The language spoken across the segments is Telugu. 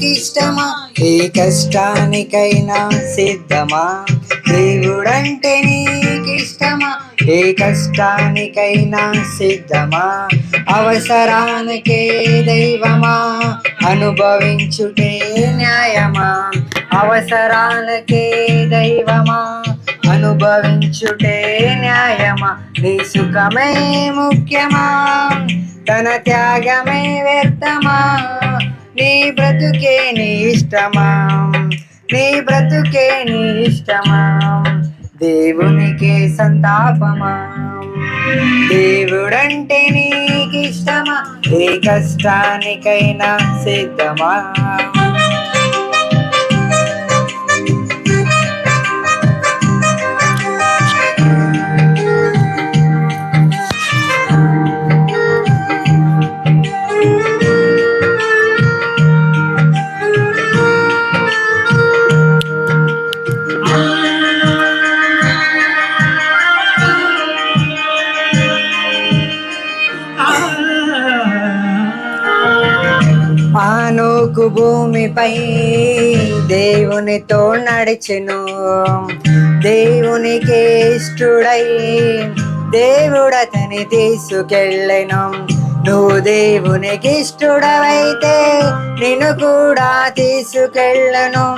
నీకిష్టమా? ఏ కష్టానికైనా సిద్ధమా? దేవుడంటే నీకిష్టమా? ఏ కష్టానికైనా సిద్ధమా? అవసరానికే దైవమా? అనుభవించుటే న్యాయమా? అవసరాలకే దైవమా? అనుభవించుటే న్యాయమా? నీ సుఖమే ముఖ్యమా? తన త్యాగమే వ్యర్థమా? నీ బ్రతుకే నీ ఇష్టమా? నీ బ్రతుకే నీ ఇష్టమా? దేవునికే సంతాపమా? దేవుడంటే నీకిష్టమా? ఏ కష్టానికైనా సిద్ధమా? ఆనోకు భూమిపై దేవునితో నడిచెను. దేవునికి ఇష్టుడై దేవుడతని తీసుకెళ్ళెను. నువ్వు దేవునికి ఇష్టుడవైతే నిన్ను కూడా తీసుకెళ్ళను.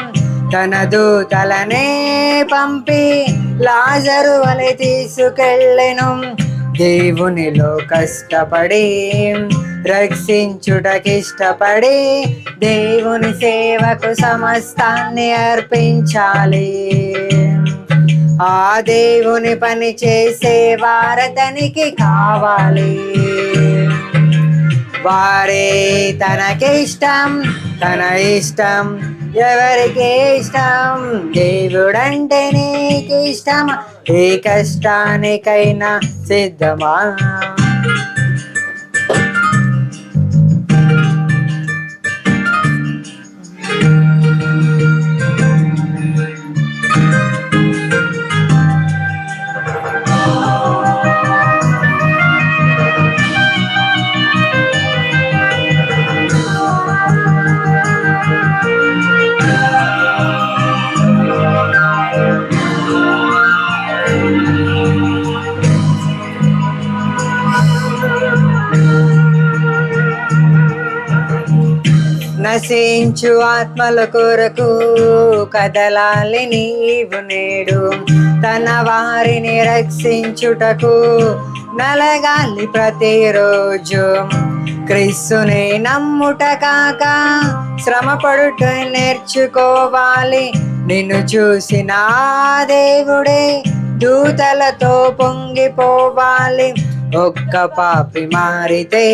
తన దూతలనే పంపి లాజరు వలె తీసుకెళ్ళెను. దేవునిలో కష్టపడి రక్షించుటకిష్టపడి దేవుని సేవకు సమస్తాన్ని అర్పించాలి. ఆ దేవుని పని చేసే వారతనికి కావాలి. వారే తనకిష్టం, తన ఇష్టం ఎవరికి ఇష్టం? దేవుడంటే నీకు ఇష్టమా? ఏ కష్టానికైనా సిద్ధమా? నశించు ఆత్మల కొరకు కదలాలి నీవు నేడు. తన వారిని రక్షించుటకు నలగాలి ప్రతిరోజు. క్రీస్తుని నమ్ముట కాక శ్రమపడుట నేర్చుకోవాలి. నిన్ను చూసిన దేవుడే దూతలతో పొంగిపోవాలి. ఒక్క పాపి మారితే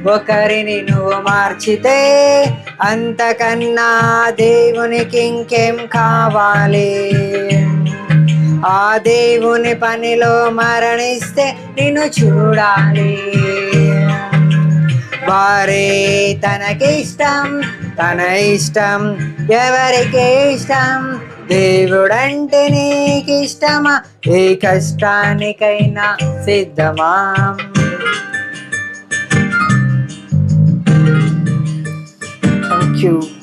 ఒకరిని నువ్వు మార్చితే అంతకన్నా దేవునికి ఇంకేం కావాలి? ఆ దేవుని పనిలో మరణిస్తే నిన్ను చూడాలి. వారే తనకిష్టం, తన ఇష్టం ఎవరికి ఇష్టం? దేవుడంటే నీకిష్టమా? ఏ కష్టానికైనా సిద్ధమా? Thank you.